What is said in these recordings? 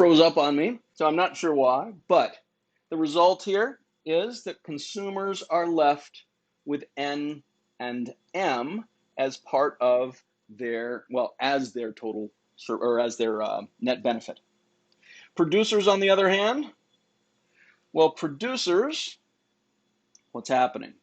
froze up on me, so I'm not sure why, but the result here is that consumers are left with N and M as part of their, well, as their total, or as their net benefit. Producers, on the other hand, well, producers, what's happening?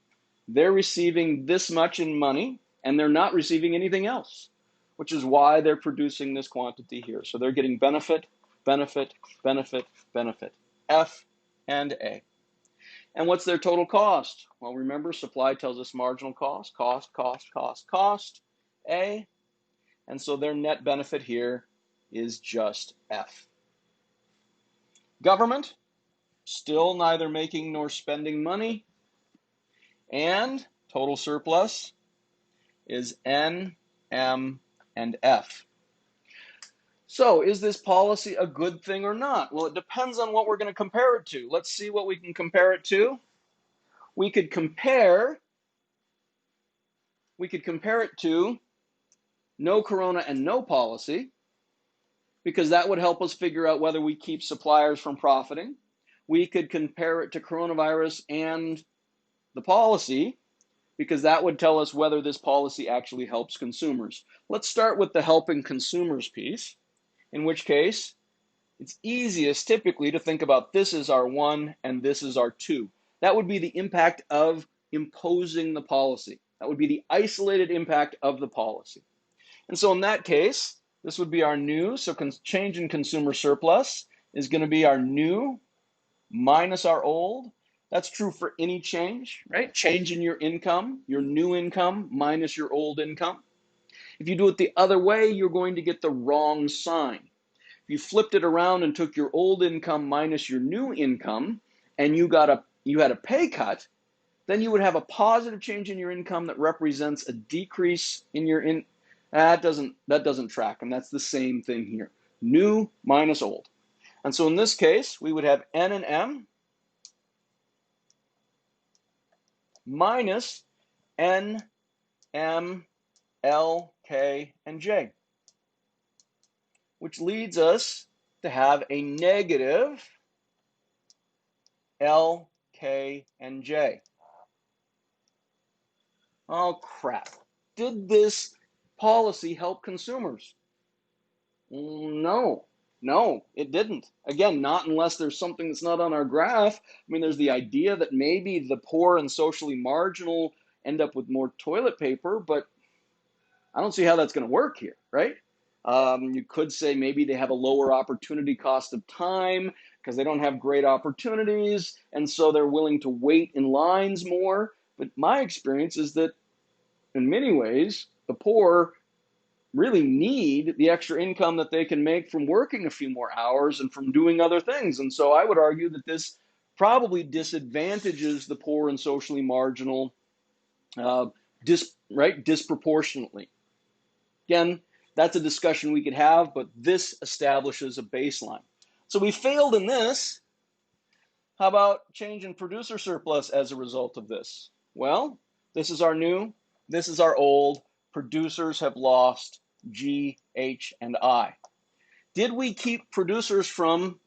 They're receiving this much in money, and they're not receiving anything else, which is why they're producing this quantity here. So they're getting benefit, benefit, benefit, benefit, F and A. And what's their total cost? Well, remember, supply tells us marginal cost, cost, cost, cost, cost, A. And so their net benefit here is just F. Government, still neither making nor spending money. And total surplus is N, M, and F. So is this policy a good thing or not? Well, it depends on what we're going to compare it to. Let's see what we can compare it to. We could compare it to no corona and no policy, because that would help us figure out whether we keep suppliers from profiting. We could compare it to coronavirus and the policy, because that would tell us whether this policy actually helps consumers. Let's start with the helping consumers piece, in which case it's easiest typically to think about this is our 1 and this is our 2. That would be the impact of imposing the policy. That would be the isolated impact of the policy. And so in that case, this would be our new, so change in consumer surplus is going to be our new minus our old. That's true for any change, right? Change in your income, your new income minus your old income. If you do it the other way, you're going to get the wrong sign. If you flipped it around and took your old income minus your new income, and you had a pay cut, then you would have a positive change in your income that represents a decrease in your that doesn't track, and that's the same thing here. New minus old. And so in this case, we would have N and M minus N, M, L, K, and J, which leads us to have a negative L, K, and J. Oh, crap. Did this policy help consumers? No, it didn't. Again, not unless there's something that's not on our graph. I mean, there's the idea that maybe the poor and socially marginal end up with more toilet paper, but I don't see how that's going to work here, right? You could say maybe they have a lower opportunity cost of time because they don't have great opportunities, and so they're willing to wait in lines more. But my experience is that in many ways, the poor really need the extra income that they can make from working a few more hours and from doing other things. And so I would argue that this probably disadvantages the poor and socially marginal disproportionately. Again, that's a discussion we could have, but this establishes a baseline. So we failed in this. How about change in producer surplus as a result of this? Well, this is our new, this is our old. Producers have lost G, H, and I. Did we keep producers from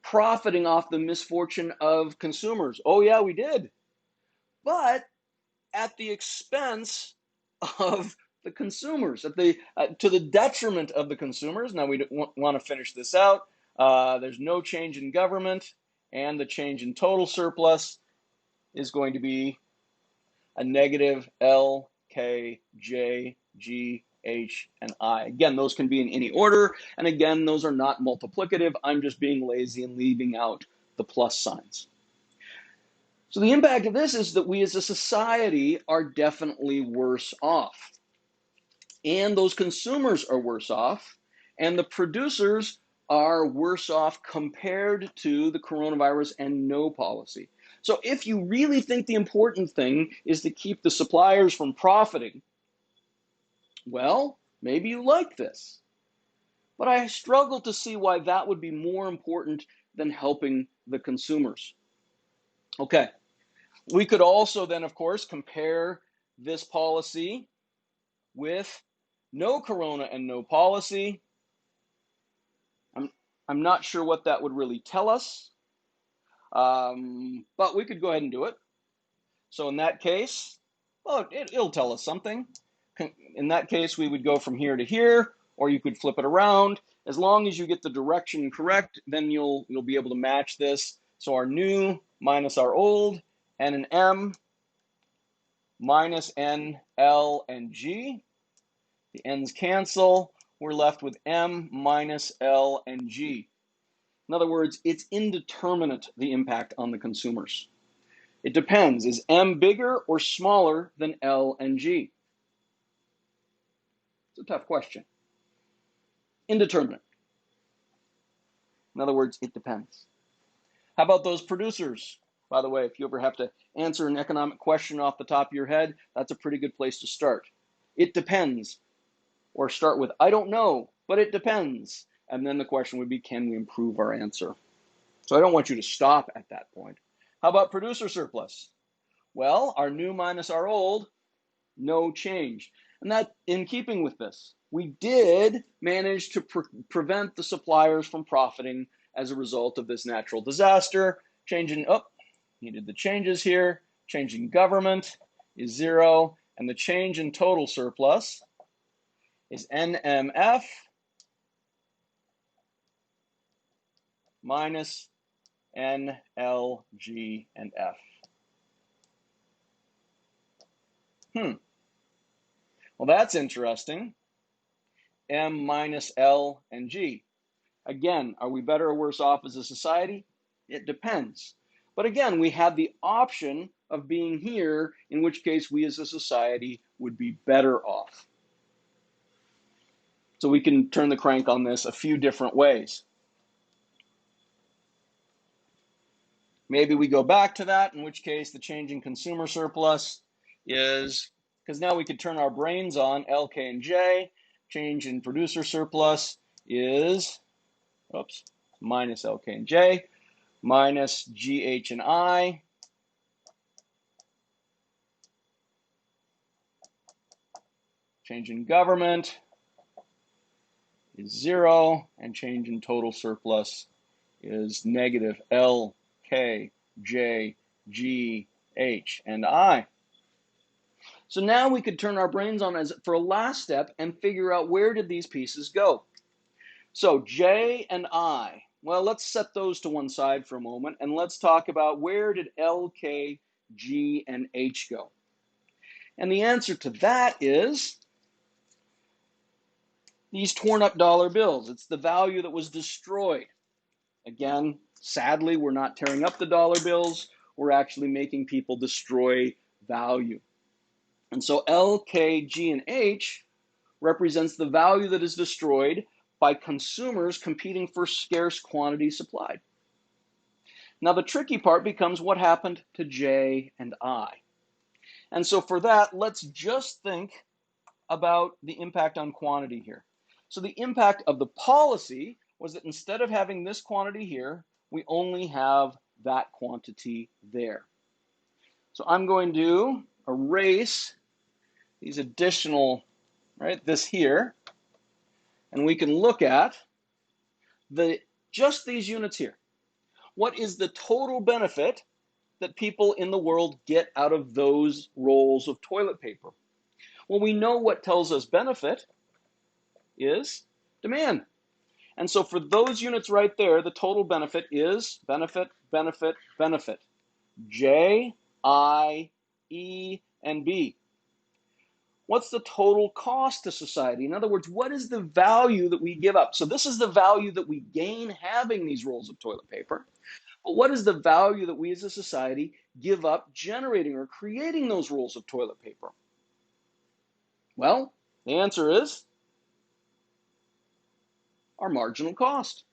profiting off the misfortune of consumers? Oh yeah, we did. But at the expense of the consumers, to the detriment of the consumers. Now we want to finish this out. There's no change in government, and the change in total surplus is going to be a negative L, K, J, G, H, and I. Again, those can be in any order, and again, those are not multiplicative. I'm just being lazy and leaving out the plus signs. So the impact of this is that we as a society are definitely worse off. And those consumers are worse off, and the producers are worse off compared to the coronavirus and no policy. So if you really think the important thing is to keep the suppliers from profiting, well, maybe you like this. But I struggle to see why that would be more important than helping the consumers. Okay, we could also then, of course, compare this policy with no corona and no policy. I'm not sure what that would really tell us, but we could go ahead and do it. So in that case, well, it'll tell us something. In that case, we would go from here to here, or you could flip it around. As long as you get the direction correct, then you'll be able to match this. So our new minus our old, N and M, minus N, L, and G. The N's cancel. We're left with M minus L and G. In other words, it's indeterminate, the impact on the consumers. It depends. Is M bigger or smaller than L and G? It's a tough question. Indeterminate. In other words, it depends. How about those producers? By the way, if you ever have to answer an economic question off the top of your head, that's a pretty good place to start. It depends. Or start with, I don't know, but it depends. And then the question would be, can we improve our answer? So I don't want you to stop at that point. How about producer surplus? Well, our new minus our old, no change. And that, in keeping with this, we did manage to prevent the suppliers from profiting as a result of this natural disaster. Needed the changes here. Change in government is 0, and the change in total surplus is NMF minus NLG and F. Well, that's interesting. M minus L and G. Again, are we better or worse off as a society? It depends. But again, we have the option of being here, in which case we as a society would be better off. So we can turn the crank on this a few different ways. Maybe we go back to that, in which case the change in consumer surplus is, because now we could turn our brains on, L, K, and J. Change in producer surplus is, minus L, K, and J, minus G, H, and I. Change in government is 0, and change in total surplus is negative L, K, J, G, H, and I. So now we could turn our brains on for a last step and figure out, where did these pieces go? So J and I, well, let's set those to one side for a moment, and let's talk about, where did L, K, G, and H go? And the answer to that is these torn up dollar bills. It's the value that was destroyed. Again, sadly, we're not tearing up the dollar bills. We're actually making people destroy value. And so L, K, G, and H represents the value that is destroyed by consumers competing for scarce quantity supplied. Now the tricky part becomes, what happened to J and I? And so for that, let's just think about the impact on quantity here. So the impact of the policy was that instead of having this quantity here, we only have that quantity there. So I'm going to erase these additional, this here, and we can look at just these units here. What is the total benefit that people in the world get out of those rolls of toilet paper? Well, we know what tells us benefit is demand. And so for those units right there, the total benefit is benefit, benefit, benefit. J, I, E, and B. What's the total cost to society? In other words, what is the value that we give up? So this is the value that we gain having these rolls of toilet paper. But what is the value that we as a society give up generating or creating those rolls of toilet paper? Well, the answer is our marginal cost,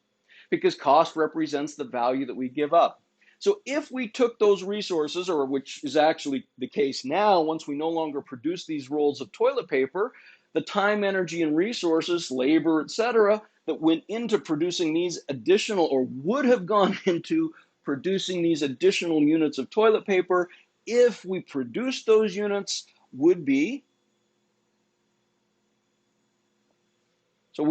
because cost represents the value that we give up. So if we took those resources, or which is actually the case now, once we no longer produce these rolls of toilet paper, the time, energy, and resources, labor, etc., that went into producing these additional, or would have gone into producing these additional units of toilet paper, if we produced those units, would be, so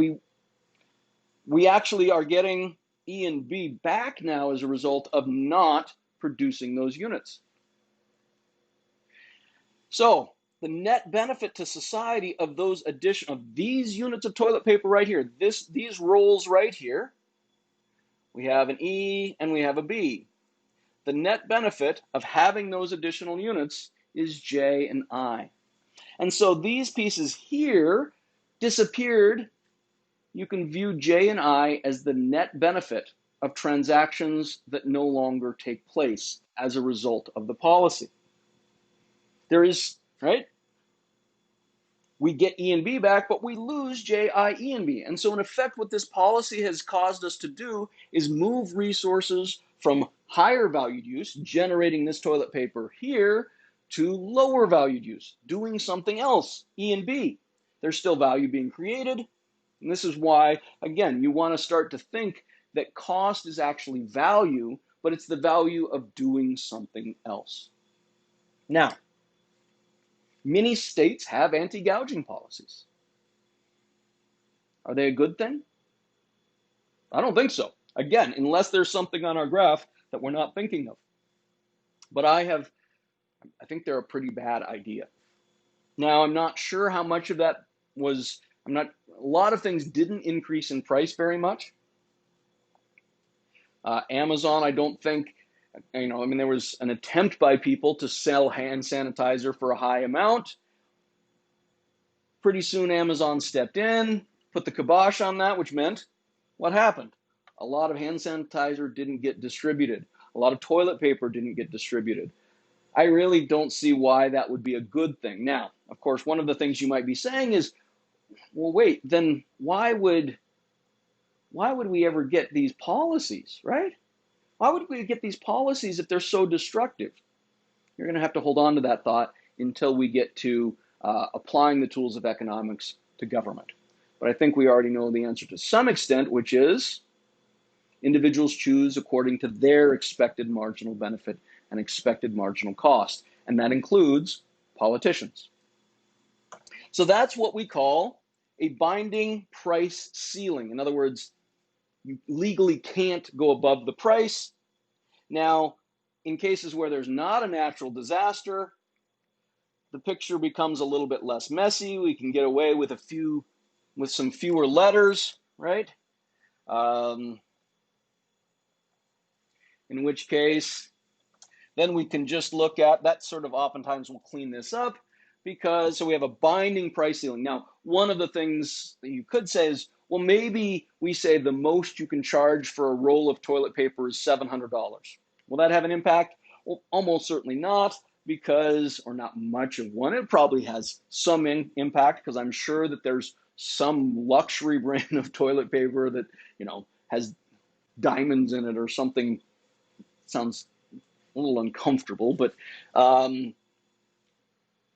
We actually are getting E and B back now as a result of not producing those units. So the net benefit to society of these units of toilet paper right here, these rolls right here, we have an E and we have a B. The net benefit of having those additional units is J and I. And so these pieces here disappeared. You can view J and I as the net benefit of transactions that no longer take place as a result of the policy. There is, right? We get E and B back, but we lose J, I, E, and B. And so in effect, what this policy has caused us to do is move resources from higher valued use, generating this toilet paper here, to lower valued use, doing something else, E and B. There's still value being created. And this is why, again, you want to start to think that cost is actually value, but it's the value of doing something else. Now, many states have anti-gouging policies. Are they a good thing? I don't think so. Again, unless there's something on our graph that we're not thinking of. But I think they're a pretty bad idea. Now, I'm not sure how much of that was, a lot of things didn't increase in price very much. Amazon, I don't think, there was an attempt by people to sell hand sanitizer for a high amount. Pretty soon Amazon stepped in, put the kibosh on that, which meant what happened? A lot of hand sanitizer didn't get distributed. A lot of toilet paper didn't get distributed. I really don't see why that would be a good thing. Now, of course, one of the things you might be saying is, well, wait, then why would we ever get these policies, right? Why would we get these policies if they're so destructive? You're going to have to hold on to that thought until we get to applying the tools of economics to government. But I think we already know the answer to some extent, which is individuals choose according to their expected marginal benefit and expected marginal cost, and that includes politicians. So that's what we call a binding price ceiling. In other words, you legally can't go above the price. Now, in cases where there's not a natural disaster, the picture becomes a little bit less messy. We can get away with some fewer letters, right? In which case, then we can just look at that. Sort of oftentimes we'll clean this up so we have a binding price ceiling. Now, one of the things that you could say is, well, maybe we say the most you can charge for a roll of toilet paper is $700. Will that have an impact? Well, almost certainly not, or not much of one. It probably has some impact, because I'm sure that there's some luxury brand of toilet paper that, has diamonds in it or something. Sounds a little uncomfortable, but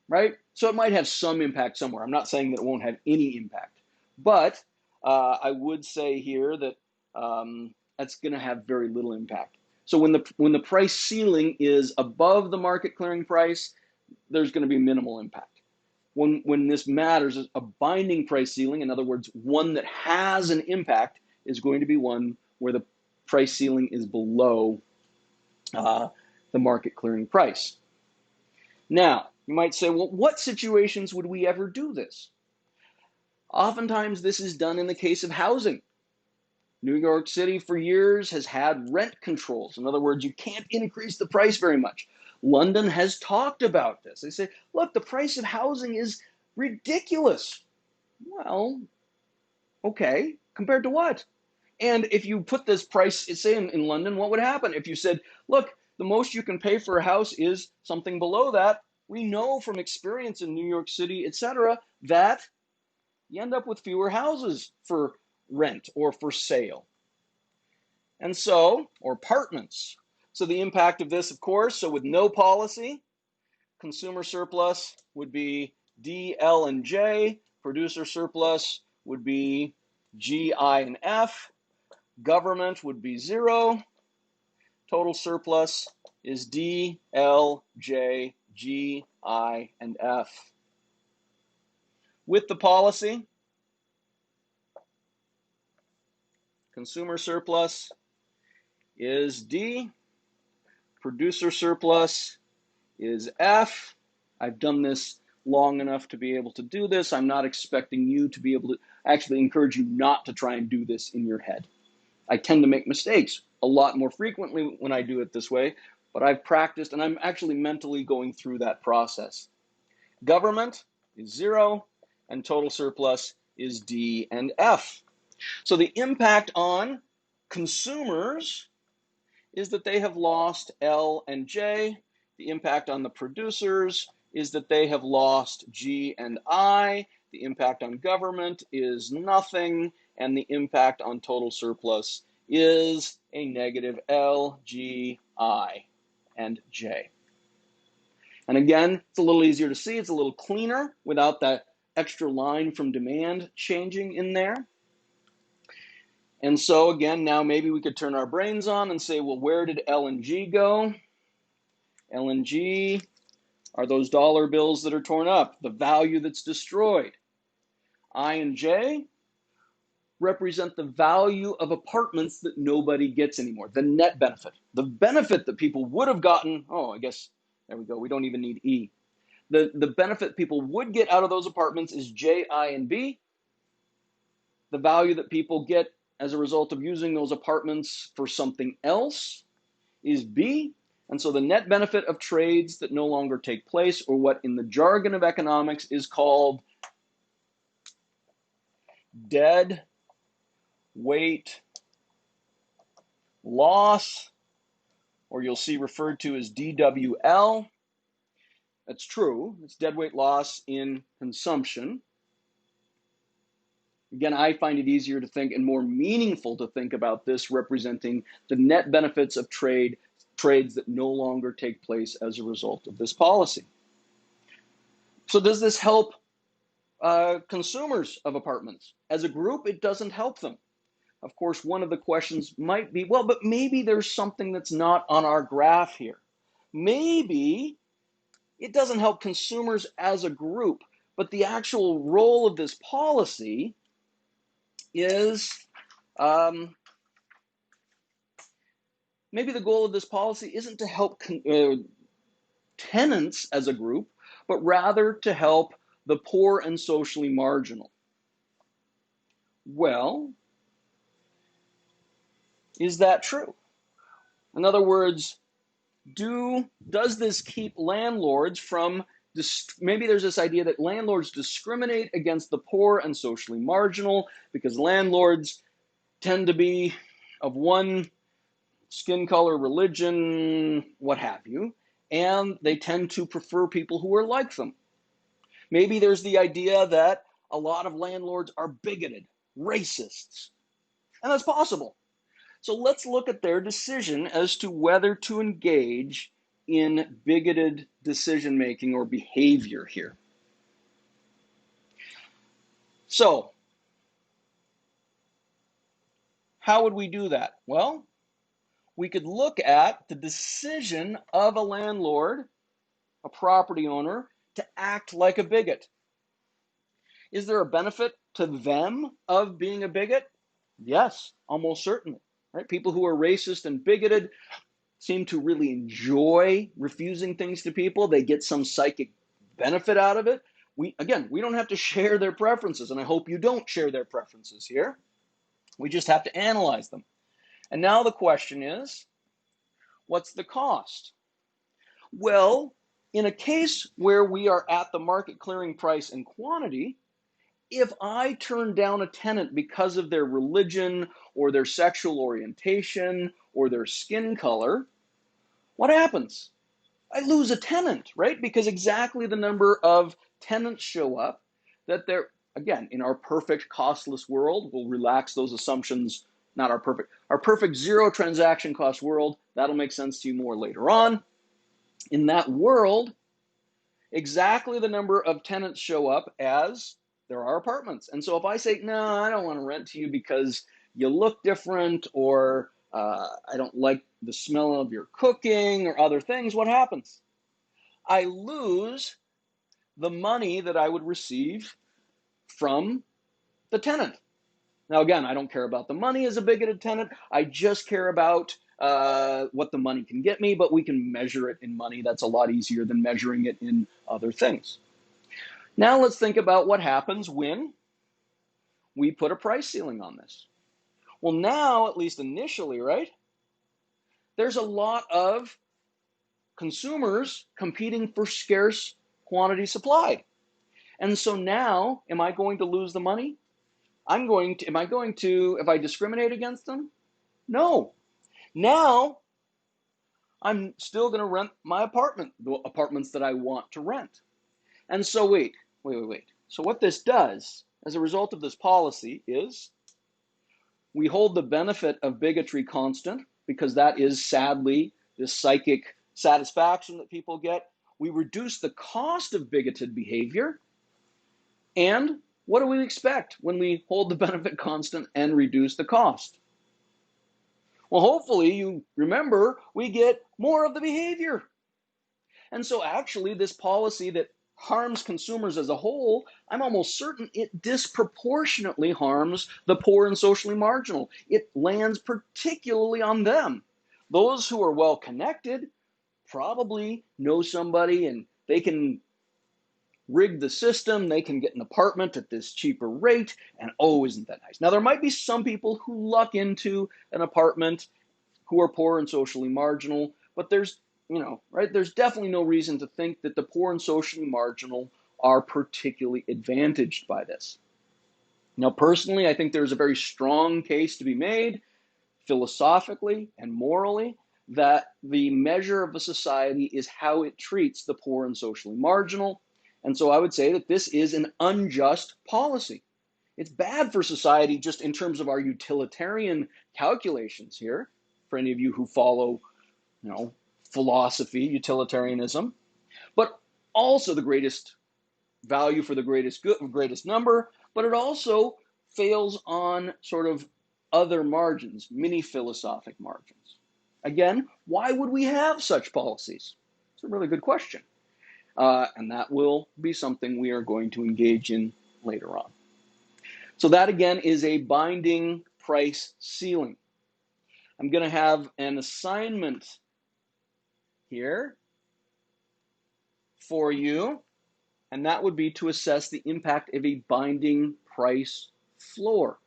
right? So it might have some impact somewhere. I'm not saying that it won't have any impact, but I would say here that that's going to have very little impact. So when the price ceiling is above the market clearing price, there's going to be minimal impact. When this matters, a binding price ceiling, in other words, one that has an impact, is going to be one where the price ceiling is below the market clearing price. Now, you might say, well, what situations would we ever do this? Oftentimes, this is done in the case of housing. New York City for years has had rent controls. In other words, you can't increase the price very much. London has talked about this. They say, look, the price of housing is ridiculous. Well, okay, compared to what? And if you put this price, say in London, what would happen? If you said, look, the most you can pay for a house is something below that, we know from experience in New York City, etc., that you end up with fewer houses for rent or for sale. And so, or apartments. So the impact of this, of course, so with no policy, consumer surplus would be D, L, and J. Producer surplus would be G, I, and F. Government would be 0. Total surplus is D, L, J, G, I, and F. With the policy, Consumer surplus is D. Producer surplus is F. I've done this long enough to be able to do this. I'm not expecting you to be able to, actually encourage you not to try and do this in your head. I tend to make mistakes a lot more frequently when I do it this way, but I've practiced and I'm actually mentally going through that process. Government is 0 and total surplus is D and F. So the impact on consumers is that they have lost L and J. The impact on the producers is that they have lost G and I. The impact on government is nothing, and the impact on total surplus is a negative L, G, I, and J. And again, it's a little easier to see. It's a little cleaner without that extra line from demand changing in there. And so again, now maybe we could turn our brains on and say, well, where did L and G go? L and G are those dollar bills that are torn up, the value that's destroyed. I and J represent the value of apartments that nobody gets anymore, the net benefit. The benefit that people would have gotten, oh, I guess, there we go, we don't even need E. The benefit people would get out of those apartments is J, I, and B. The value that people get as a result of using those apartments for something else is B. And so the net benefit of trades that no longer take place, or what in the jargon of economics is called dead weight loss, or you'll see referred to as DWL. That's true. It's deadweight loss in consumption. Again, I find it easier to think and more meaningful to think about this representing the net benefits of trades that no longer take place as a result of this policy. So does this help consumers of apartments? As a group, it doesn't help them. Of course, one of the questions might be, well, but maybe there's something that's not on our graph here. Maybe it doesn't help consumers as a group, but the actual role of this policy is, maybe the goal of this policy isn't to help tenants as a group, but rather to help the poor and socially marginal. Well, is that true? In other words, does this keep landlords from, maybe there's this idea that landlords discriminate against the poor and socially marginal because landlords tend to be of one skin color, religion, what have you, and they tend to prefer people who are like them. Maybe there's the idea that a lot of landlords are bigoted, racists, and that's possible. So let's look at their decision as to whether to engage in bigoted decision-making or behavior here. So, how would we do that? Well, we could look at the decision of a landlord, a property owner, to act like a bigot. Is there a benefit to them of being a bigot? Yes, almost certainly. Right? People who are racist and bigoted seem to really enjoy refusing things to people. They get some psychic benefit out of it. We don't have to share their preferences, and I hope you don't share their preferences here. We just have to analyze them. And now the question is, what's the cost? Well, in a case where we are at the market clearing price and quantity, if I turn down a tenant because of their religion or their sexual orientation or their skin color, what happens? I lose a tenant, right? Because exactly the number of tenants show up that they're, again, in our perfect costless world, we'll relax those assumptions, not our perfect zero transaction cost world. That'll make sense to you more later on. In that world, exactly the number of tenants show up as there are apartments. And so if I say, no, I don't want to rent to you because you look different, or I don't like the smell of your cooking or other things, what happens? I lose the money that I would receive from the tenant. Now, again, I don't care about the money as a bigoted tenant. I just care about what the money can get me, but we can measure it in money. That's a lot easier than measuring it in other things. Now let's think about what happens when we put a price ceiling on this. Well, now, at least initially, right, there's a lot of consumers competing for scarce quantity supplied. And so now, am I going to lose the money? If I discriminate against them? No. Now, I'm still going to rent my apartment, the apartments that I want to rent. And so wait. So what this does, as a result of this policy, is we hold the benefit of bigotry constant, because that is sadly the psychic satisfaction that people get. We reduce the cost of bigoted behavior. And what do we expect when we hold the benefit constant and reduce the cost? Well, hopefully you remember we get more of the behavior. And so actually this policy that harms consumers as a whole, I'm almost certain it disproportionately harms the poor and socially marginal. It lands particularly on them. Those who are well connected probably know somebody and they can rig the system, they can get an apartment at this cheaper rate, and oh, isn't that nice? Now, there might be some people who luck into an apartment who are poor and socially marginal, but there's definitely no reason to think that the poor and socially marginal are particularly advantaged by this. Now, personally, I think there's a very strong case to be made, philosophically and morally, that the measure of a society is how it treats the poor and socially marginal. And so I would say that this is an unjust policy. It's bad for society just in terms of our utilitarian calculations here, for any of you who follow, philosophy, utilitarianism, but also the greatest value for the greatest number, but it also fails on sort of other margins, mini philosophic margins. Again, why would we have such policies? It's a really good question. And that will be something we are going to engage in later on. So that again is a binding price ceiling. I'm going to have an assignment here for you, and that would be to assess the impact of a binding price floor.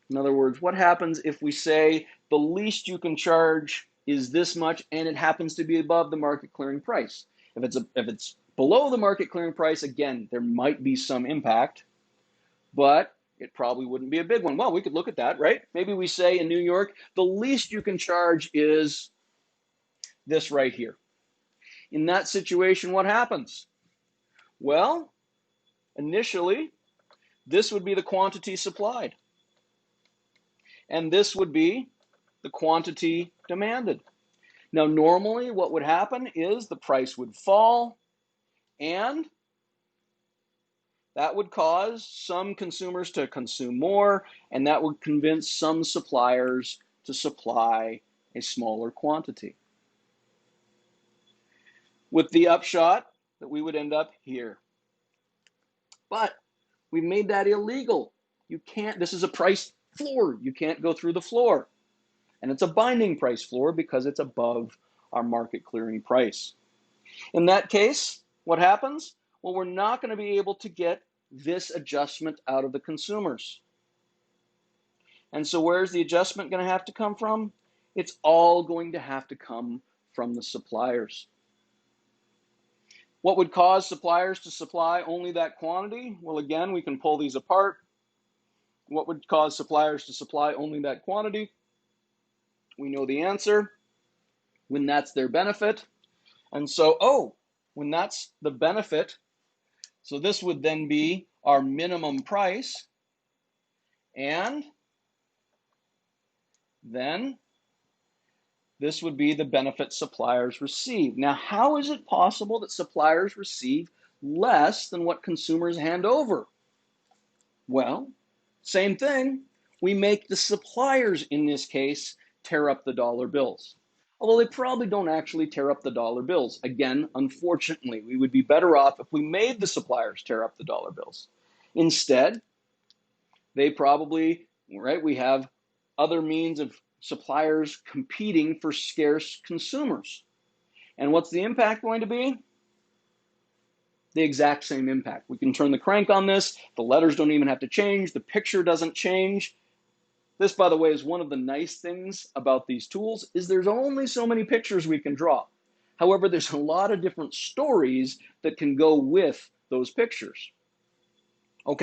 In other words, what happens if we say the least you can charge is this much and it happens to be above the market clearing price? If it's below the market clearing price, again, there might be some impact, but it probably wouldn't be a big one. Well, we could look at that, right? Maybe we say in New York, the least you can charge is this right here. In that situation, what happens? Well, initially, this would be the quantity supplied. And this would be the quantity demanded. Now, normally what would happen is the price would fall, and that would cause some consumers to consume more, and that would convince some suppliers to supply a smaller quantity, with the upshot that we would end up here. But we made that illegal. You can't, this is a price floor. You can't go through the floor. And it's a binding price floor because it's above our market clearing price. In that case, what happens? Well, we're not going to be able to get this adjustment out of the consumers. And so where's the adjustment going to have to come from? It's all going to have to come from the suppliers. What would cause suppliers to supply only that quantity? Well, again, we can pull these apart. What would cause suppliers to supply only that quantity? We know the answer. When that's their benefit. And so, when that's the benefit, so this would then be our minimum price. And then this would be the benefit suppliers receive. Now, how is it possible that suppliers receive less than what consumers hand over? Well, same thing. We make the suppliers, in this case, tear up the dollar bills. Although they probably don't actually tear up the dollar bills. Again, unfortunately, we would be better off if we made the suppliers tear up the dollar bills. Instead, They probably, right, we have other means of suppliers competing for scarce consumers. And what's the impact going to be? The exact same impact. We can turn the crank on this. The letters don't even have to change. The picture doesn't change. This, by the way, is one of the nice things about these tools is there's only so many pictures we can draw. However, there's a lot of different stories that can go with those pictures. Okay.